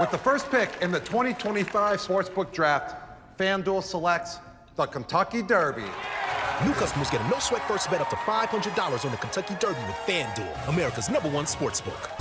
With the first pick in the 2025 Sportsbook Draft, FanDuel selects the Kentucky Derby. New customers get a no-sweat first bet up to $500 on the Kentucky Derby with FanDuel, America's #1 sportsbook.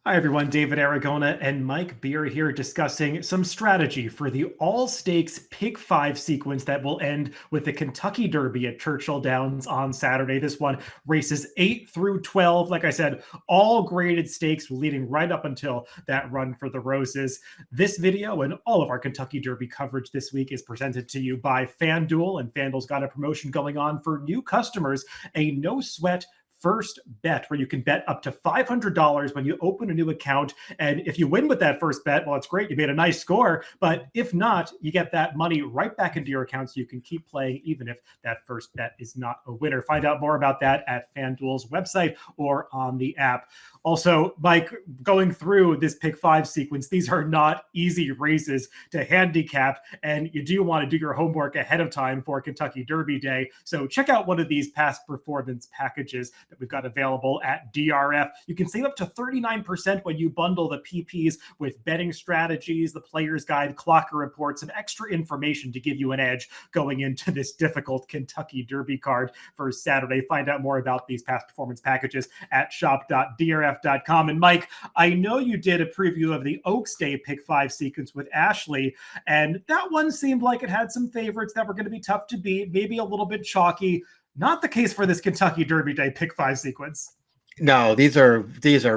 Hi everyone, David Aragona and Mike Beer here discussing some strategy for the all-stakes Pick 5 sequence that will end with the Kentucky Derby at Churchill Downs on Saturday. This one races 8 through 12. Like I said, all graded stakes leading right up until that run for the Roses. This video and all of our Kentucky Derby coverage this week is presented to you by FanDuel, and FanDuel's got a promotion going on for new customers, a no-sweat first bet where you can bet up to $500 when you open a new account. And if you win with that first bet, well, it's great. You made a nice score. But if not, you get that money right back into your account so you can keep playing even if that first bet is not a winner. Find out more about that at FanDuel's website or on the app. Also, Mike, going through this Pick 5 sequence, these are not easy races to handicap, and you do want to do your homework ahead of time for Kentucky Derby Day. So check out one of these past performance packages that we've got available at DRF. You can save up to 39% when you bundle the PPs with betting strategies, the player's guide, clocker reports, and extra information to give you an edge going into this difficult Kentucky Derby card for Saturday. Find out more about these past performance packages at shop.drf.com. And Mike, I know you did a preview of the Oaks Day Pick 5 sequence with Ashley, and that one seemed like it had some favorites that were going to be tough to beat, maybe a little bit chalky. Not the case for this Kentucky Derby Day Pick 5 sequence. No, these are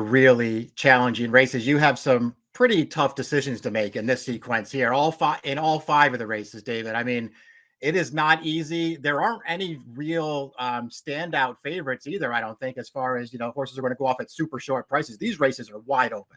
really challenging races. You have some pretty tough decisions to make in this sequence here. All five of the races, David. I mean, it is not easy. There aren't any real standout favorites either, I don't think, as far as, horses are going to go off at super short prices. These races are wide open.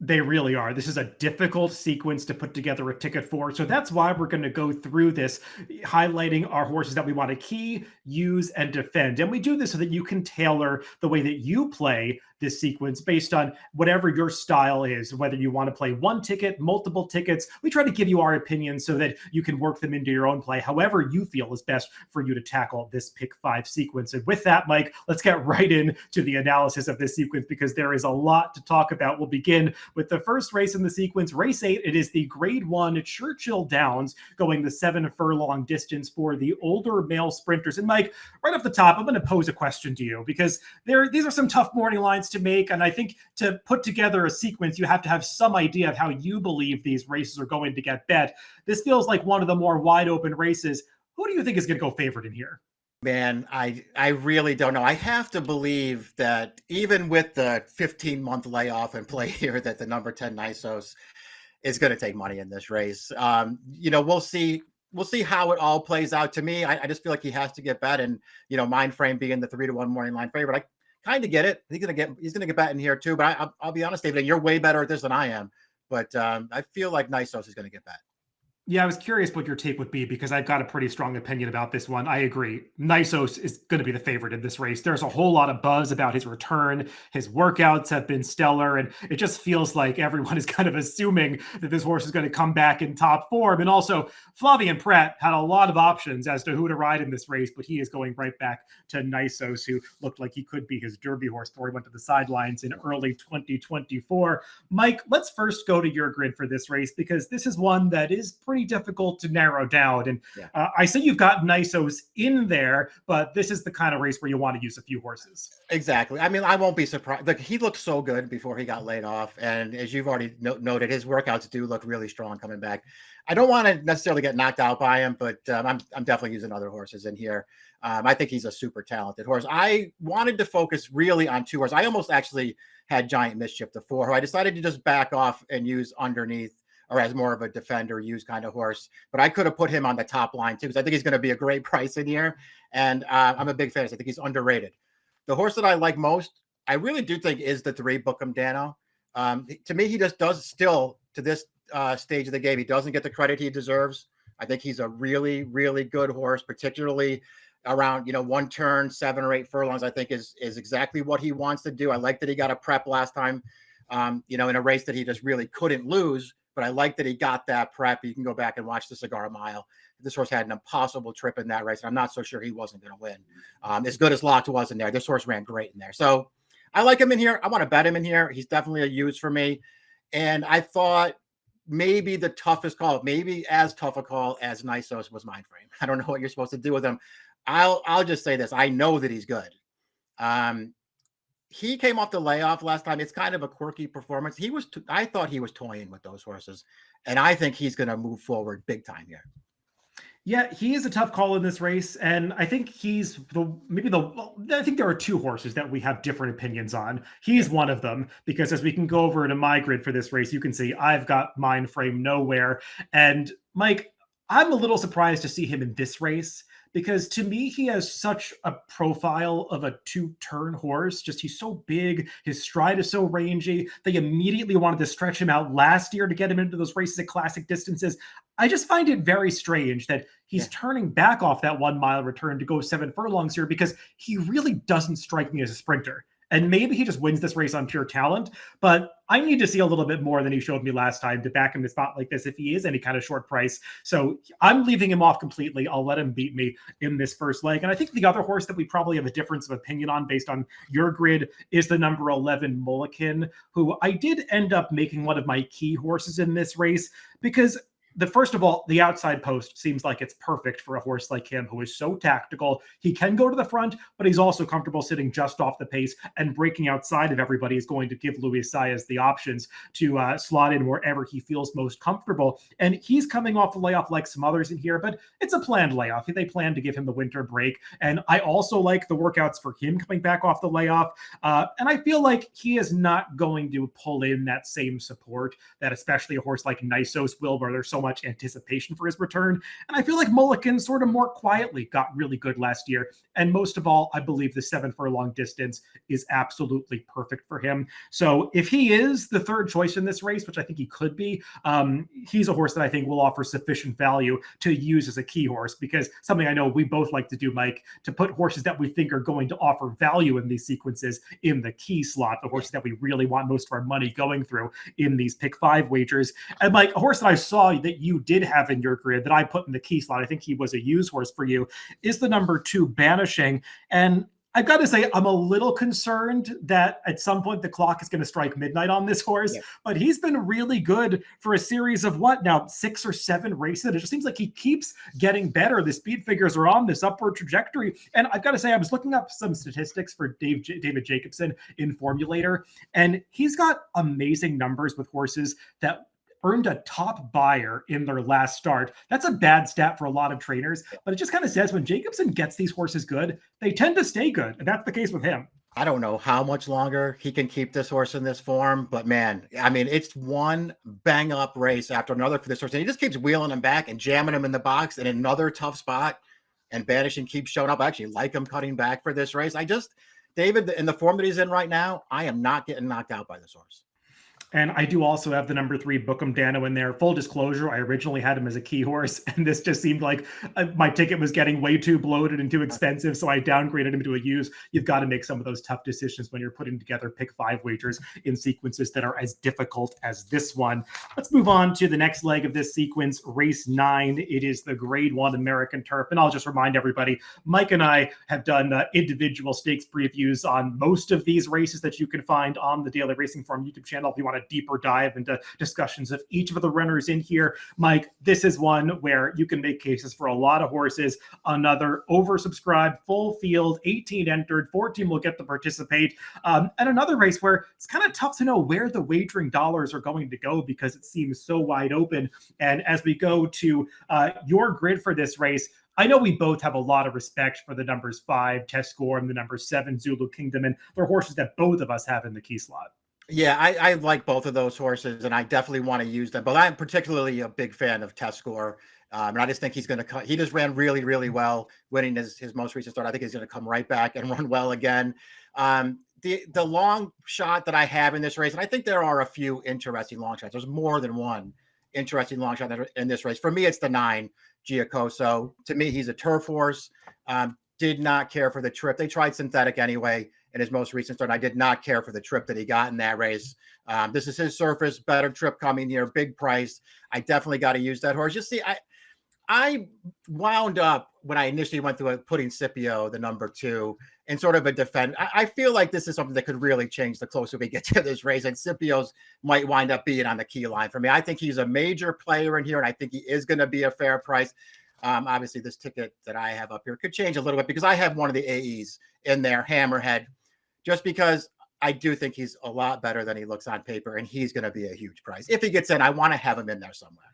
They really are. This is a difficult sequence to put together a ticket for. So that's why we're going to go through this, highlighting our horses that we want to key, use, and defend. And we do this so that you can tailor the way that you play this sequence based on whatever your style is, whether you want to play one ticket, multiple tickets. We try to give you our opinions so that you can work them into your own play, however you feel is best for you to tackle this Pick 5 sequence. And with that, Mike, let's get right into the analysis of this sequence because there is a lot to talk about. We'll begin with the first race in the sequence, race 8. It is the Grade 1 Churchill Downs, going the 7 furlong distance for the older male sprinters. And Mike, right off the top, I'm going to pose a question to you because these are some tough morning lines to make. And I think to put together a sequence, you have to have some idea of how you believe these races are going to get bet. This feels like one of the more wide open races. Who do you think is going to go favorite in here? Man, I really don't know. I have to believe that even with the 15-month layoff and play here, that the number 10 Nisos is going to take money in this race. We'll see. We'll see how it all plays out. To me, I just feel like he has to get bet, and mind frame being the 3-1 morning line favorite. I kind of get it. He's gonna get bet in here too. But I'll be honest, David, and you're way better at this than I am. But I feel like Nisos is going to get bet. Yeah, I was curious what your take would be because I've got a pretty strong opinion about this one. I agree. Nisos is going to be the favorite in this race. There's a whole lot of buzz about his return. His workouts have been stellar, and it just feels like everyone is kind of assuming that this horse is going to come back in top form. And also, Flavien Prat had a lot of options as to who to ride in this race, but he is going right back to Nisos, who looked like he could be his Derby horse before he went to the sidelines in early 2024. Mike, let's first go to your grid for this race because this is one that is pretty difficult to narrow down. And I say you've got Nisos in there, but this is the kind of race where you want to use a few horses. Exactly. I mean, I won't be surprised. Like, he looked so good before he got laid off. And as you've already noted, his workouts do look really strong coming back. I don't want to necessarily get knocked out by him, but I'm definitely using other horses in here. I think he's a super talented horse. I wanted to focus really on two horses. I almost actually had Giant Mischief, the 4, who I decided to just back off and use underneath, or as more of a defender use kind of horse. But I could have put him on the top line too, because I think he's going to be a great price in here. And I'm a big fan. I think he's underrated. The horse that I like most, I really do think, is the 3, Bookham Dano. To me, he just does still, to this stage of the game, he doesn't get the credit he deserves. I think he's a really, really good horse, particularly around, one turn, 7 or 8 furlongs, I think is exactly what he wants to do. I like that he got a prep last time, in a race that he just really couldn't lose. But I like that he got that prep. You can go back and watch the Cigar Mile. This horse had an impossible trip in that race. And I'm not so sure he wasn't going to win. As good as Locke was in there, this horse ran great in there. So I like him in here. I want to bet him in here. He's definitely a use for me. And I thought maybe the toughest call, maybe as tough a call as Nysos was Mind Frame. I don't know what you're supposed to do with him. I'll just say this. I know that he's good. He came off the layoff last time. It's kind of a quirky performance. I thought he was toying with those horses, and I think he's going to move forward big time here. Yeah, he is a tough call in this race, and I think he's I think there are two horses that we have different opinions on. He's one of them, because as we can go over to my grid for this race, you can see I've got Mind Frame nowhere. And Mike, I'm a little surprised to see him in this race, because to me, he has such a profile of a two-turn horse. Just he's so big, his stride is so rangy. They immediately wanted to stretch him out last year to get him into those races at classic distances. I just find it very strange that he's turning back off that 1 mile return to go 7 furlongs here, because he really doesn't strike me as a sprinter. And maybe he just wins this race on pure talent, but I need to see a little bit more than he showed me last time to back him in a spot like this if he is any kind of short price. So I'm leaving him off completely. I'll let him beat me in this first leg. And I think the other horse that we probably have a difference of opinion on based on your grid is the number 11 Mulligan, who I did end up making one of my key horses in this race, because first of all, the outside post seems like it's perfect for a horse like him, who is so tactical. He can go to the front, but he's also comfortable sitting just off the pace, and breaking outside of everybody is going to give Luis Saez the options to slot in wherever he feels most comfortable. And he's coming off the layoff like some others in here, but it's a planned layoff. They plan to give him the winter break. And I also like the workouts for him coming back off the layoff. And I feel like he is not going to pull in that same support that especially a horse like Nysos will, where there's so much anticipation for his return. And I feel like Mulligan sort of more quietly got really good last year. And most of all, I believe the 7 furlong distance is absolutely perfect for him. So if he is the third choice in this race, which I think he could be, he's a horse that I think will offer sufficient value to use as a key horse, because something I know we both like to do, Mike, to put horses that we think are going to offer value in these sequences in the key slot, the horses that we really want most of our money going through in these pick 5 wagers. And Mike, a horse that I saw that you did have in your grid that I put in the key slot, I think he was a use horse for you, is the number 2 Banishing. And I've got to say, I'm a little concerned that at some point the clock is going to strike midnight on this horse, but he's been really good for a series of 6 or 7 races. It just seems like he keeps getting better. The speed figures are on this upward trajectory. And I've got to say, I was looking up some statistics for David Jacobson in Formulator, and he's got amazing numbers with horses that earned a top buyer in their last start. That's a bad stat for a lot of trainers, but it just kind of says when Jacobson gets these horses good, they tend to stay good. And that's the case with him. I don't know how much longer he can keep this horse in this form, but man, I mean, it's one bang up race after another for this horse. And he just keeps wheeling him back and jamming him in the box in another tough spot. And Banishing keeps showing up. I actually like him cutting back for this race. David, in the form that he's in right now, I am not getting knocked out by this horse. And I do also have the number 3 Bookham Dano in there. Full disclosure, I originally had him as a key horse, and this just seemed like my ticket was getting way too bloated and too expensive, so I downgraded him to a use. You've got to make some of those tough decisions when you're putting together pick 5 wagers in sequences that are as difficult as this one. Let's move on to the next leg of this sequence, race 9. It is the Grade 1 American Turf, and I'll just remind everybody, Mike and I have done individual stakes previews on most of these races that you can find on the Daily Racing Form YouTube channel if you want to deeper dive into discussions of each of the runners in here. Mike, this is one where you can make cases for a lot of horses. Another oversubscribed, full field, 18 entered, 14 will get to participate. And another race where it's kind of tough to know where the wagering dollars are going to go because it seems so wide open. And as we go to your grid for this race, I know we both have a lot of respect for the numbers 5, Test Score, and the number 7, Zulu Kingdom, and they're horses that both of us have in the key slot. Yeah, I like both of those horses, and I definitely want to use them. But I'm particularly a big fan of Test Score, and I just think he's going to cut. He just ran really, really well, winning his most recent start. I think he's going to come right back and run well again. The long shot that I have in this race, and I think there are a few interesting long shots. There's more than one interesting long shot in this race. For me, it's the 9, Giacoso. To me, he's a turf horse. Did not care for the trip. They tried synthetic anyway in his most recent start. I did not care for the trip that he got in that race. This is his surface, better trip coming here, big price. I definitely got to use that horse. You see, I wound up when I initially went through it, putting Scipio, the number 2, in sort of a defend. I feel like this is something that could really change the closer we get to this race, and Scipio's might wind up being on the key line for me. I think he's a major player in here, and I think he is going to be a fair price. Obviously, this ticket that I have up here could change a little bit because I have one of the AEs in there, Hammerhead, just because I do think he's a lot better than he looks on paper, and he's going to be a huge price. If he gets in, I want to have him in there somewhere.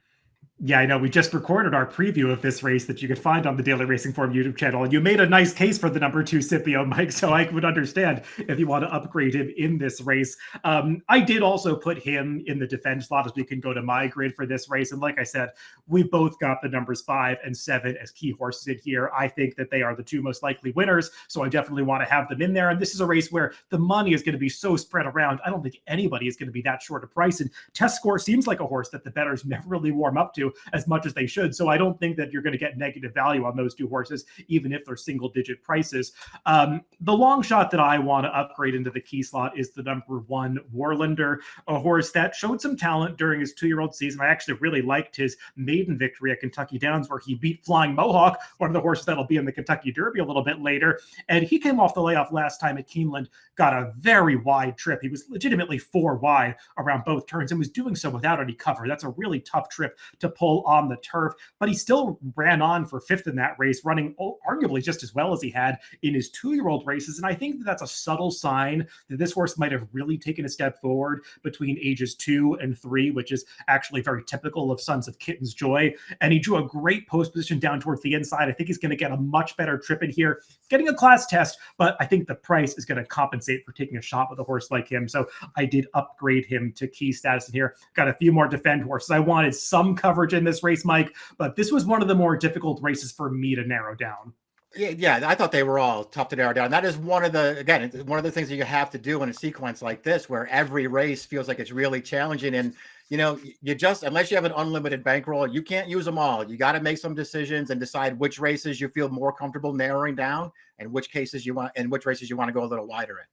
Yeah, I know. We just recorded our preview of this race that you could find on the Daily Racing Form YouTube channel. And you made a nice case for the number 2 Scipio, Mike, so I would understand if you want to upgrade him in this race. I did also put him in the defense slot as we can go to my grid for this race. And like I said, we've both got the numbers 5 and 7 as key horses in here. I think that they are the 2 most likely winners, so I definitely want to have them in there. And this is a race where the money is going to be so spread around. I don't think anybody is going to be that short a price. And Test Score seems like a horse that the bettors never really warm up to as much as they should. So I don't think that you're going to get negative value on those 2 horses, even if they're single digit prices. The long shot that I want to upgrade into the key slot is the number 1 Warlander, a horse that showed some talent during his 2-year-old season. I actually really liked his maiden victory at Kentucky Downs, where he beat Flying Mohawk, one of the horses that'll be in the Kentucky Derby a little bit later. And he came off the layoff last time at Keeneland, got a very wide trip. He was legitimately 4 wide around both turns and was doing so without any cover. That's a really tough trip to pull on the turf, but he still ran on for 5th in that race, running arguably just as well as he had in his 2-year-old races. And I think that that's a subtle sign that this horse might have really taken a step forward between ages 2 and 3, which is actually very typical of Sons of Kitten's Joy. And he drew a great post position down towards the inside. I think he's going to get a much better trip in here, getting a class test, but I think the price is going to compensate for taking a shot with a horse like him. So I did upgrade him to key status in here. Got a few more defend horses. I wanted some coverage in this race, Mike, but this was one of the more difficult races for me to narrow down. Yeah, I thought they were all tough to narrow down. That is one of the things that you have to do in a sequence like this, where every race feels like it's really challenging. And, you just, unless you have an unlimited bankroll, you can't use them all. You got to make some decisions and decide which races you feel more comfortable narrowing down and which races you want to go a little wider in.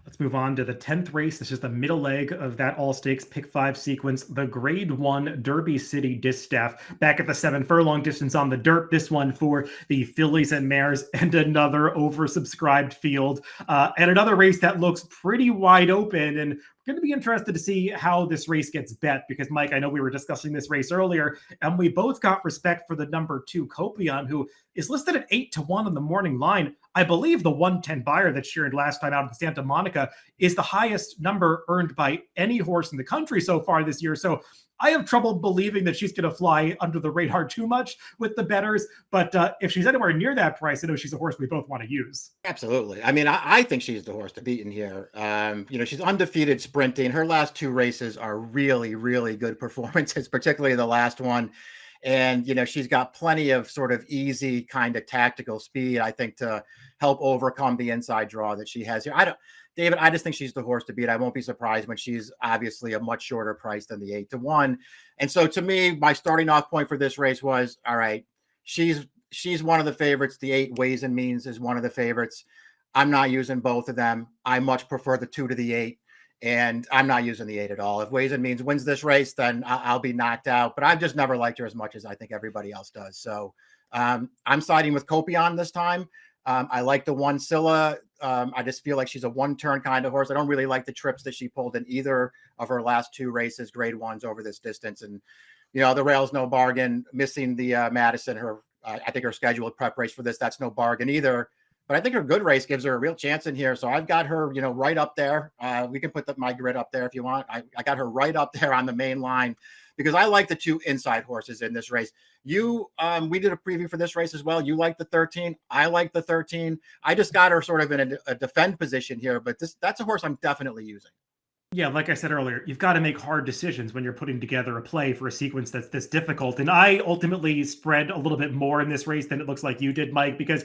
Let's move on to the 10th race. This is the middle leg of that all stakes pick 5 sequence, the grade 1 Derby City Distaff, back at the 7 furlong distance on the dirt. This one for the fillies and mares, and another oversubscribed field, and another race that looks pretty wide open. And going to be interested to see how this race gets bet, because Mike, I know we were discussing this race earlier, and we both got respect for the number 2 Copion, who is listed at 8-1 on the morning line. I believe the 110 buyer that sheared last time out of Santa Monica is the highest number earned by any horse in the country so far this year. So I have trouble believing that she's going to fly under the radar too much with the bettors. But if she's anywhere near that price, I know she's a horse we both want to use. Absolutely. I mean, I think she's the horse to beat in here. She's undefeated sprinting. Her last 2 races are really, really good performances, particularly the last one. And, she's got plenty of sort of easy kind of tactical speed, I think, to help overcome the inside draw that she has here. David, I just think she's the horse to beat. I won't be surprised when she's obviously a much shorter price than the 8-1. And so to me, my starting off point for this race was, all right, she's one of the favorites. The 8 Ways and Means is one of the favorites. I'm not using both of them. I much prefer the 2 to the 8. And I'm not using the 8 at all. If Ways and Means wins this race, then I'll be knocked out. But I've just never liked her as much as I think everybody else does. So I'm siding with Copion this time. I like the 1 Scylla. I just feel like she's a 1-turn kind of horse. I don't really like the trips that she pulled in either of her last 2 races, grade 1s over this distance. And, the rail's no bargain. Missing the Madison, I think her scheduled prep race for this, that's no bargain either. But I think her good race gives her a real chance in here. So I've got her, right up there. We can put my grid up there if you want. I got her right up there on the main line because I like the 2 inside horses in this race. We did a preview for this race as well. You like the 13. I like the 13. I just got her sort of in a defend position here, but that's a horse I'm definitely using. Yeah, like I said earlier, you've got to make hard decisions when you're putting together a play for a sequence that's this difficult. And I ultimately spread a little bit more in this race than it looks like you did, Mike, because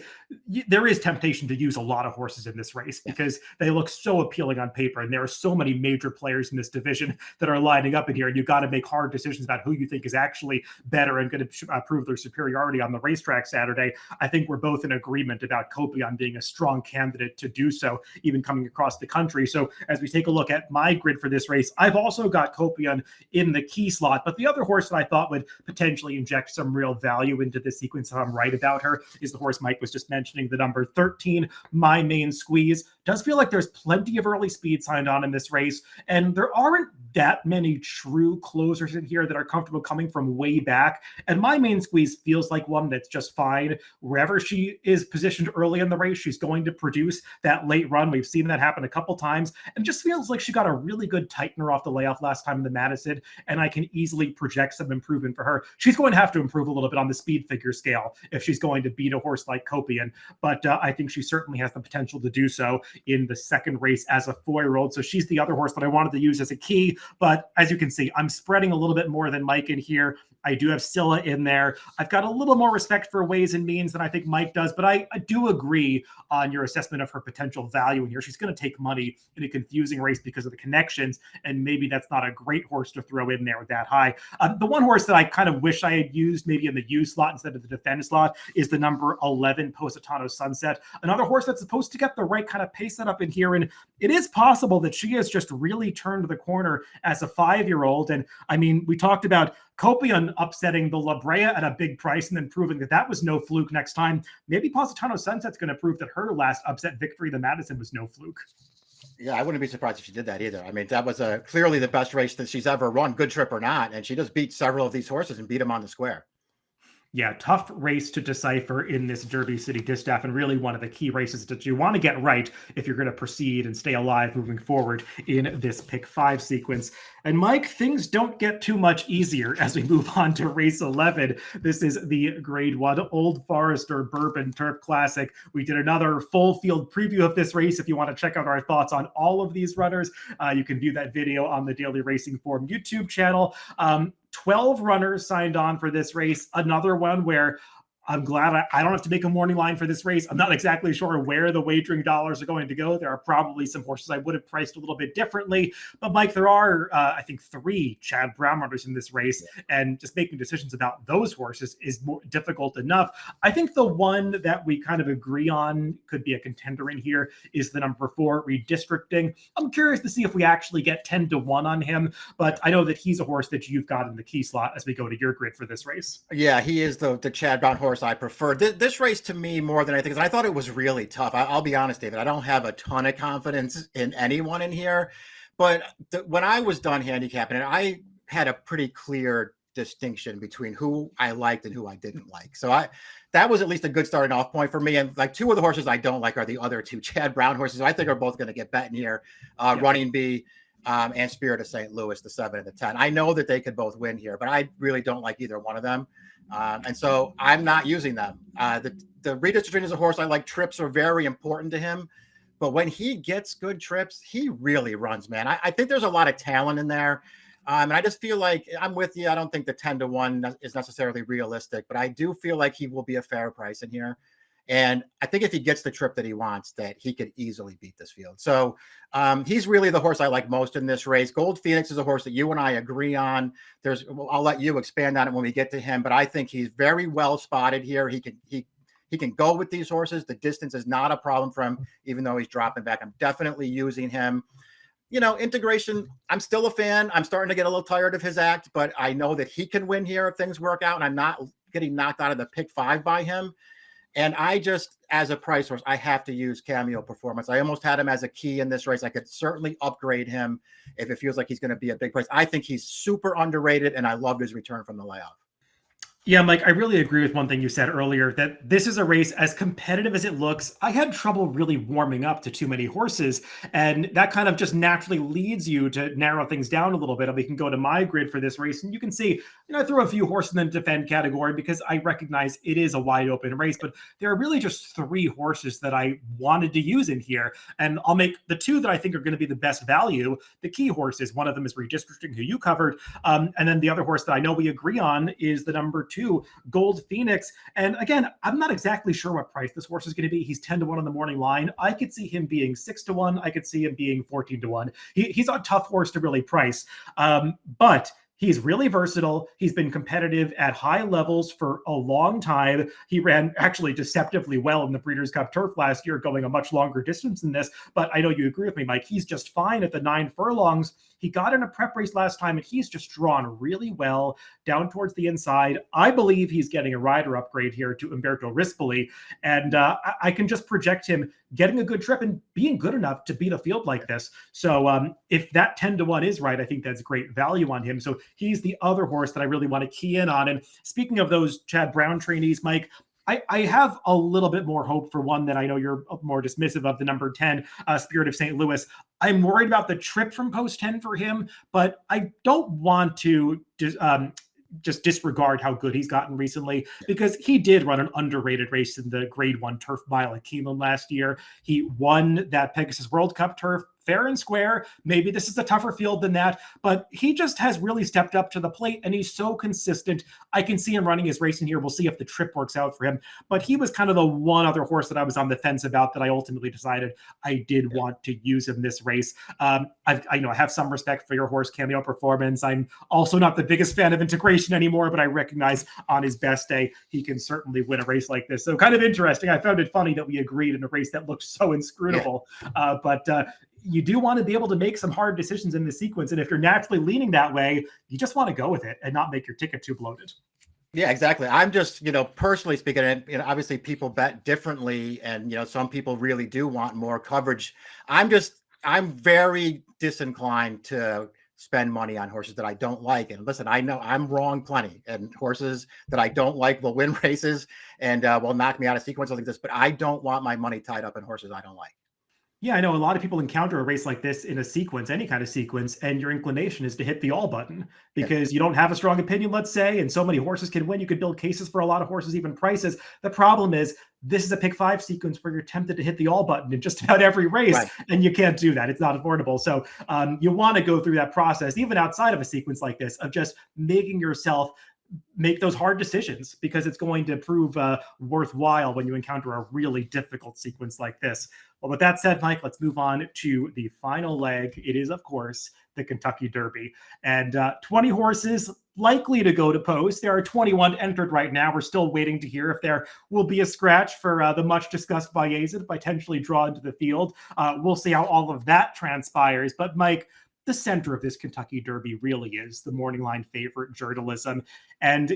there is temptation to use a lot of horses in this race because they look so appealing on paper. And there are so many major players in this division that are lining up in here. And you've got to make hard decisions about who you think is actually better and going to prove their superiority on the racetrack Saturday. I think we're both in agreement about Copion being a strong candidate to do so, even coming across the country. So as we take a look at my my grid for this race. I've also got Copion in the key slot, but the other horse that I thought would potentially inject some real value into this sequence, if I'm right about her, is the horse Mike was just mentioning, the number 13, My Main Squeeze. Does feel like there's plenty of early speed signed on in this race, and there aren't that many true closers in here that are comfortable coming from way back. And My Main Squeeze feels like one that's just fine. Wherever she is positioned early in the race, she's going to produce that late run. We've seen that happen a couple times, and just feels like she got a really good tightener off the layoff last time in the Madison, and I can easily project some improvement for her. She's going to have to improve a little bit on the speed figure scale if she's going to beat a horse like Copion, but I think she certainly has the potential to do so in the second race as a 4-year-old. So she's the other horse that I wanted to use as a key, but as you can see, I'm spreading a little bit more than Mike in here. I do have Scylla in there. I've got a little more respect for Ways and Means than I think Mike does, but I do agree on your assessment of her potential value in here. She's going to take money in a confusing race because of the connections, and maybe that's not a great horse to throw in there that high. The one horse that I kind of wish I had used maybe in the U slot instead of the defend slot is the number 11 Positano Sunset, another horse that's supposed to get the right kind of pace set up in here, and it is possible that she has just really turned the corner as a 5-year-old. And I mean, we talked about Copion upsetting the La Brea at a big price and then proving that that was no fluke next time. Maybe Positano Sunset's going to prove that her last upset victory, the Madison, was no fluke. Yeah, I wouldn't be surprised if she did that either. I mean, that was clearly the best race that she's ever run, good trip or not, and she just beat several of these horses and beat them on the square. Yeah, tough race to decipher in this Derby City Distaff, and really one of the key races that you want to get right if you're going to proceed and stay alive moving forward in this pick 5 sequence. And Mike, things don't get too much easier as we move on to race 11. This is the Grade 1 Old Forester Bourbon Turf Classic. We did another full field preview of this race. If you want to check out our thoughts on all of these runners, you can view that video on the Daily Racing Form YouTube channel. 12 runners signed on for this race. Another one where I'm glad I don't have to make a morning line for this race. I'm not exactly sure where the wagering dollars are going to go. There are probably some horses I would have priced a little bit differently. But Mike, there are, I think, 3 Chad Brown runners in this race. And just making decisions about those horses is more difficult enough. I think the one that we kind of agree on could be a contender in here is the number 4, Redistricting. I'm curious to see if we actually get 10-1 on him. But I know that he's a horse that you've got in the key slot as we go to your grid for this race. Yeah, he is the Chad Brown horse I prefer. This race to me more than anything, because I thought it was really tough. I'll be honest, David, I don't have a ton of confidence in anyone in here, but when I was done handicapping it, I had a pretty clear distinction between who I liked and who I didn't like. So that was at least a good starting off point for me. And like 2 of the horses I don't like are the other 2 Chad Brown horses. I think are both going to get bet in here. Running Bee and Spirit of St. Louis, the 7 and the 10. I know that they could both win here, but I really don't like either one of them. And so I'm not using them. The Redistricting is a horse I like. Trips are very important to him. But when he gets good trips, he really runs, man. I think there's a lot of talent in there. And I just feel like I'm with you. I don't think the 10-1 is necessarily realistic, but I do feel like he will be a fair price in here. And I think if he gets the trip that he wants, that he could easily beat this field. So he's really the horse I like most in this race. Gold Phoenix is a horse that you and I agree on. I'll let you expand on it when we get to him, but I think he's very well spotted here. He can go with these horses. The distance is not a problem for him, even though he's dropping back. I'm definitely using him. You know, Integration, I'm still a fan. I'm starting to get a little tired of his act, but I know that he can win here if things work out, and I'm not getting knocked out of the pick 5 by him. And I just, as a price horse, I have to use Cameo Performance. I almost had him as a key in this race. I could certainly upgrade him if it feels like he's going to be a big price. I think he's super underrated, and I loved his return from the layoff. Yeah, Mike, I really agree with one thing you said earlier, that this is a race as competitive as it looks. I had trouble really warming up to too many horses, and that kind of just naturally leads you to narrow things down a little bit. And we can go to my grid for this race, and you can see, I threw a few horses in the defend category because I recognize it is a wide open race, but there are really just 3 horses that I wanted to use in here. And I'll make the 2 that I think are going to be the best value the key horses. One of them is Redistricting, who you covered. And then the other horse that I know we agree on is the number 2, Gold Phoenix. And again, I'm not exactly sure what price this horse is going to be. He's 10-1 on the morning line. I could see him being 6-1. I could see him being 14-1. He's a tough horse to really price. But He's really versatile. He's been competitive at high levels for a long time. He ran actually deceptively well in the Breeders' Cup Turf last year, going a much longer distance than this. But I know you agree with me, Mike. He's just fine at the 9 furlongs. He got in a prep race last time, and he's just drawn really well down towards the inside. I believe he's getting a rider upgrade here to Umberto Rispoli, and I can just project him getting a good trip and being good enough to beat a field like this. So if that 10-1 is right, I think that's great value on him. So he's the other horse that I really want to key in on. And speaking of those Chad Brown trainees, Mike, I have a little bit more hope for one that I know you're more dismissive of, the number 10, Spirit of St. Louis. I'm worried about the trip from post 10 for him, but I don't want to just disregard how good he's gotten recently, because he did run an underrated race in the Grade 1 Turf Mile at Keeneland last year. He won that Pegasus World Cup Turf fair and square. Maybe this is a tougher field than that, but he just has really stepped up to the plate, and he's so consistent. I can see him running his race in here. We'll see if the trip works out for him, but he was kind of the one other horse that I was on the fence about that I ultimately decided I did want to use in this race. I have some respect for your horse, Cameo Performance. I'm also not the biggest fan of Integration anymore, but I recognize on his best day, he can certainly win a race like this. So kind of interesting. I found it funny that we agreed in a race that looked so inscrutable, but you do want to be able to make some hard decisions in the sequence. And if you're naturally leaning that way, you just want to go with it and not make your ticket too bloated. Yeah, exactly. I'm just, personally speaking, and obviously people bet differently, and some people really do want more coverage. I'm very disinclined to spend money on horses that I don't like. And listen, I know I'm wrong plenty, and horses that I don't like will win races and will knock me out of sequences like this. But I don't want my money tied up in horses I don't like. Yeah, I know a lot of people encounter a race like this in a sequence, any kind of sequence, and your inclination is to hit the all button because you don't have a strong opinion, let's say, and so many horses can win. You could build cases for a lot of horses, even prices. The problem is this is a pick 5 sequence where you're tempted to hit the all button in just about every race, right, and you can't do that. It's not affordable. So you want to go through that process, even outside of a sequence like this, of just making yourself make those hard decisions, because it's going to prove worthwhile when you encounter a really difficult sequence like this. Well, with that said, Mike, let's move on to the final leg. It is, of course, the Kentucky Derby. And 20 horses likely to go to post. There are 21 entered right now. We're still waiting to hear if there will be a scratch for the much-discussed Bayezid to potentially draw into the field. We'll see how all of that transpires. But, Mike, the center of this Kentucky Derby really is the morning line favorite, Journalism. And,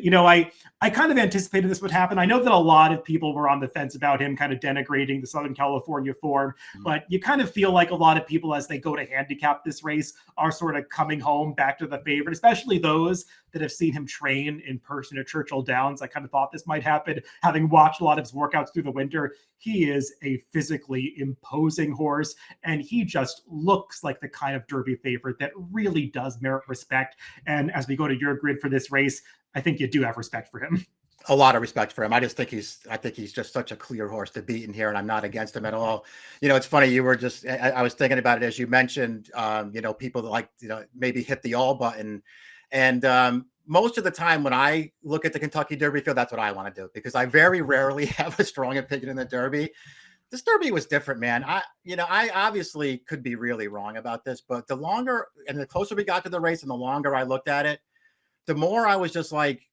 I kind of anticipated this would happen. I know that a lot of people were on the fence about him kind of denigrating the Southern California form, but you kind of feel like a lot of people, as they go to handicap this race, are sort of coming home back to the favorite, especially those that have seen him train in person at Churchill Downs. I kind of thought this might happen, having watched a lot of his workouts through the winter. He is a physically imposing horse, and he just looks like the kind of Derby favorite that really does merit respect. And as we go to your grid for this race, I think you do have respect for him. A lot of respect for him. I think he's just such a clear horse to beat in here, and I'm not against him at all. It's funny. I was thinking about it as you mentioned, people that like, maybe hit the all button. And most of the time when I look at the Kentucky Derby field, that's what I want to do, because I very rarely have a strong opinion in the Derby. This Derby was different, man. I obviously could be really wrong about this, but the longer and the closer we got to the race and the longer I looked at it, the more I was just like,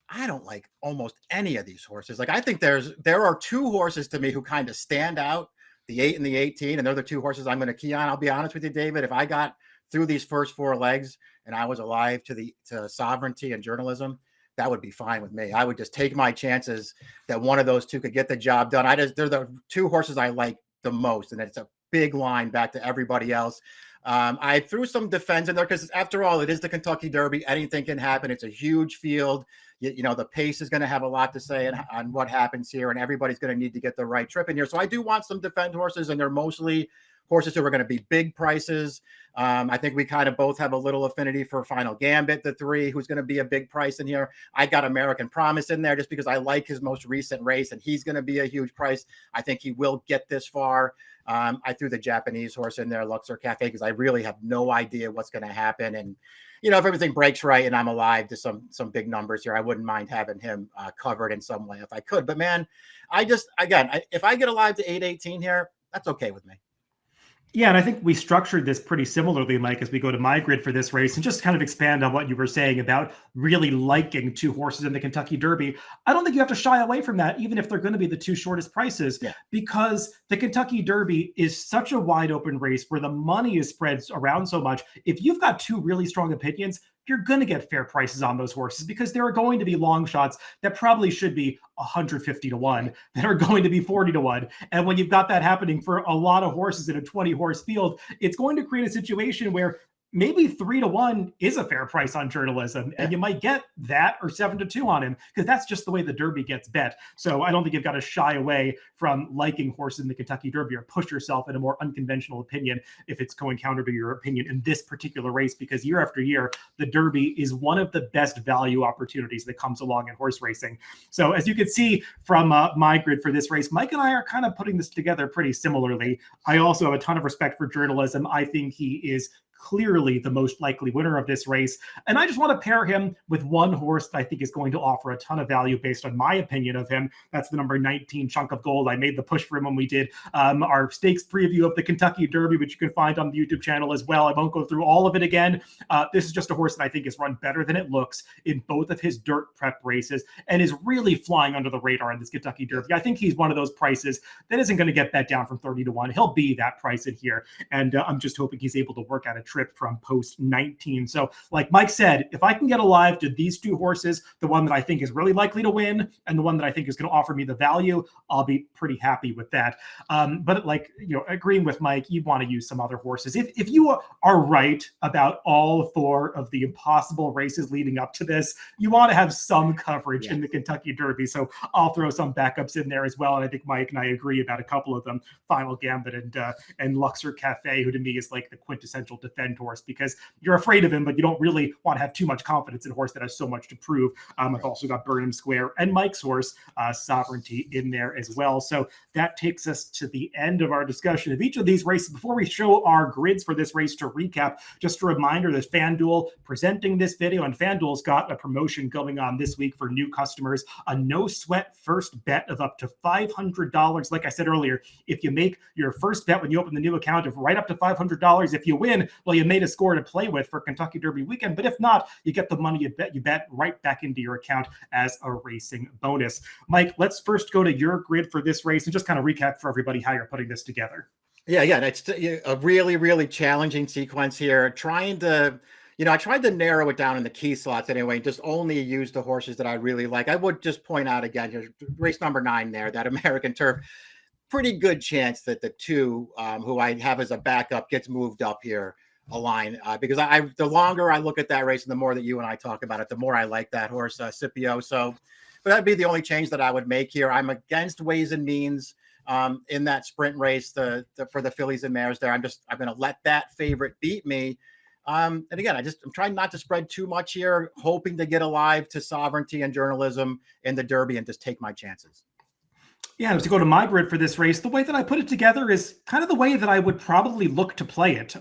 I don't like almost any of these horses. Like, I think there are 2 horses to me who kind of stand out, the 8 and the 18, and they're the 2 horses I'm going to key on. I'll be honest with you, David, if I got through these first 4 legs and I was alive to Sovereignty and Journalism, that would be fine with me. I would just take my chances that one of those 2 could get the job done. They're the 2 horses I like the most, and it's a big line back to everybody else. I threw some defense in there because, after all, it is the Kentucky Derby. Anything can happen. It's a huge field. The pace is going to have a lot to say on what happens here, and everybody's going to need to get the right trip in here. So I do want some defend horses, and they're mostly horses who are going to be big prices. I think we kind of both have a little affinity for Final Gambit, the 3, who's going to be a big price in here. I got American Promise in there just because I like his most recent race, and he's going to be a huge price. I think he will get this far. I threw the Japanese horse in there, Luxor Cafe, because I really have no idea what's going to happen. And, if everything breaks right and I'm alive to some big numbers here, I wouldn't mind having him covered in some way if I could. But, man, if I get alive to 818 here, that's okay with me. Yeah, and I think we structured this pretty similarly, Mike, as we go to my grid for this race and just kind of expand on what you were saying about really liking two horses in the Kentucky Derby. I don't think you have to shy away from that, even if they're going to be the two shortest prices, Yeah. because the Kentucky Derby is such a wide open race where the money is spread around so much. If you've got two really strong opinions, you're going to get fair prices on those horses because there are going to be long shots that probably should be 150 to 1 that are going to be 40 to 1. And when you've got that happening for a lot of horses in a 20 horse field, it's going to create a situation where maybe 3 to 1 is a fair price on journalism, and you might get that or 7 to 2 on him because that's just the way the Derby gets bet. So I don't think you've got to shy away from liking horses in the Kentucky Derby or push yourself in a more unconventional opinion if it's going counter to your opinion in this particular race, because year after year, the Derby is one of the best value opportunities that comes along in horse racing. So as you can see from my grid for this race, Mike and I are kind of putting this together pretty similarly. I also have a ton of respect for journalism. I think he is clearly the most likely winner of this race. And I just want to pair him with one horse that I think is going to offer a ton of value based on my opinion of him. That's the number 19 Chunk of Gold. I made the push for him when we did our stakes preview of the Kentucky Derby, which you can find on the YouTube channel as well. I won't go through all of it again. This is just a horse that I think has run better than it looks in both of his dirt prep races and is really flying under the radar in this Kentucky Derby. I think he's one of those prices that isn't going to get bet down from 30 to 1. He'll be that price in here. And I'm just hoping he's able to work out a trip from post 19. So like Mike said, if I can get alive to these two horses, the one that I think is really likely to win and the one that I think is going to offer me the value, I'll be pretty happy with that. But like, agreeing with Mike, you want to use some other horses. If you are right about all four of the impossible races leading up to this, you want to have some coverage in the Kentucky Derby. So I'll throw some backups in there as well. And I think Mike and I agree about a couple of them, Final Gambit and Luxor Cafe, who to me is like the quintessential defend horse, because you're afraid of him, but you don't really want to have too much confidence in a horse that has so much to prove. I've also got Burnham Square and Mike's horse, Sovereignty, in there as well. So that takes us to the end of our discussion of each of these races. Before we show our grids for this race to recap, just a reminder that FanDuel presenting this video, and FanDuel's got a promotion going on this week for new customers, a no sweat first bet of up to $500. Like I said earlier, if you make your first bet when you open the new account of right up to $500, if you win, well, you made a score to play with for Kentucky Derby weekend. But if not, you get the money you bet right back into your account as a racing bonus. Mike, let's first go to your grid for this race and just kind of recap for everybody how you're putting this together. Yeah, it's a really, really challenging sequence here. Trying to, I tried to narrow it down in the key slots anyway, and just only use the horses that I really like. I would just point out again, here's race number 9 there, that American Turf. Pretty good chance that the two who I have as a backup gets moved up here a line because the longer I look at that race and the more that you and I talk about it, the more I like that horse, Scipio. So, but that'd be the only change that I would make here. I'm against Ways and Means in that sprint race for the fillies and mares there. I'm going to let that favorite beat me. And again, I'm trying not to spread too much here, hoping to get alive to Sovereignty and Journalism in the Derby and just take my chances. Yeah, to go to my grid for this race, the way that I put it together is kind of the way that I would probably look to play it.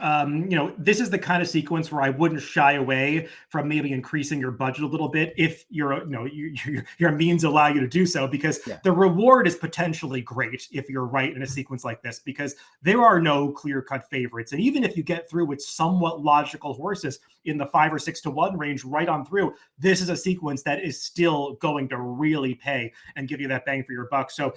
This is the kind of sequence where I wouldn't shy away from maybe increasing your budget a little bit if your means allow you to do so, because the reward is potentially great if you're right in a sequence like this, because there are no clear-cut favorites. And even if you get through with somewhat logical horses in the 5 or 6 to 1 range right on through, this is a sequence that is still going to really pay and give you that bang for your buck. So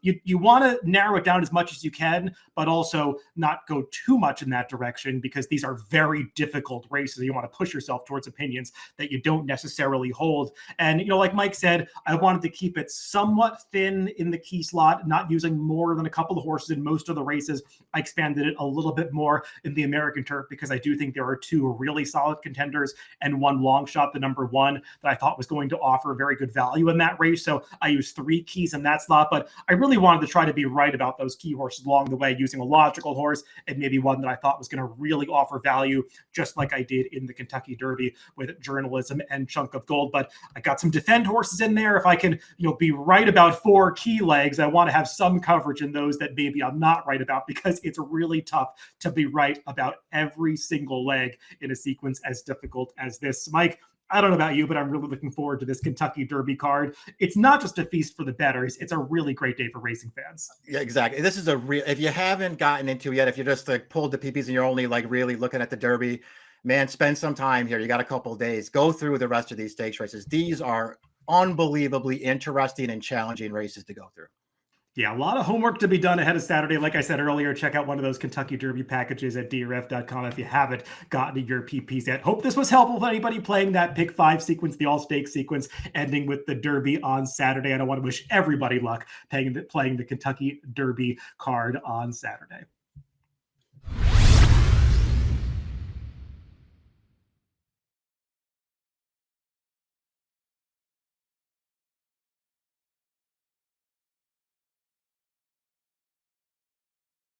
you want to narrow it down as much as you can, but also not go too much in that direction, because these are very difficult races. You want to push yourself towards opinions that you don't necessarily hold. And, like Mike said, I wanted to keep it somewhat thin in the key slot, not using more than a couple of horses in most of the races. I expanded it a little bit more in the American Turf because I do think there are two really solid contenders and one long shot, the number 1, that I thought was going to offer very good value in that race. So I used 3 keys in that slot, but I really wanted to try to be right about those key horses along the way, using a logical horse and maybe one that I thought was going to really offer value, just like I did in the Kentucky Derby with Journalism and Chunk of Gold. But I got some defend horses in there. If I can, be right about 4 key legs, I want to have some coverage in those that maybe I'm not right about, because it's really tough to be right about every single leg in a sequence as difficult as this. Mike, I don't know about you, but I'm really looking forward to this Kentucky Derby card. It's not just a feast for the bettors. It's a really great day for racing fans. Yeah, exactly. This is a real, if you haven't gotten into it yet, if you're just like pulled the PPs and you're only like really looking at the Derby, man, spend some time here. You got a couple of days. Go through the rest of these stakes races. These are unbelievably interesting and challenging races to go through. Yeah, a lot of homework to be done ahead of Saturday. Like I said earlier, check out one of those Kentucky Derby packages at DRF.com if you haven't gotten your PPs yet. Hope this was helpful for anybody playing that pick 5 sequence, the all-stakes sequence, ending with the Derby on Saturday. And I want to wish everybody luck playing the Kentucky Derby card on Saturday.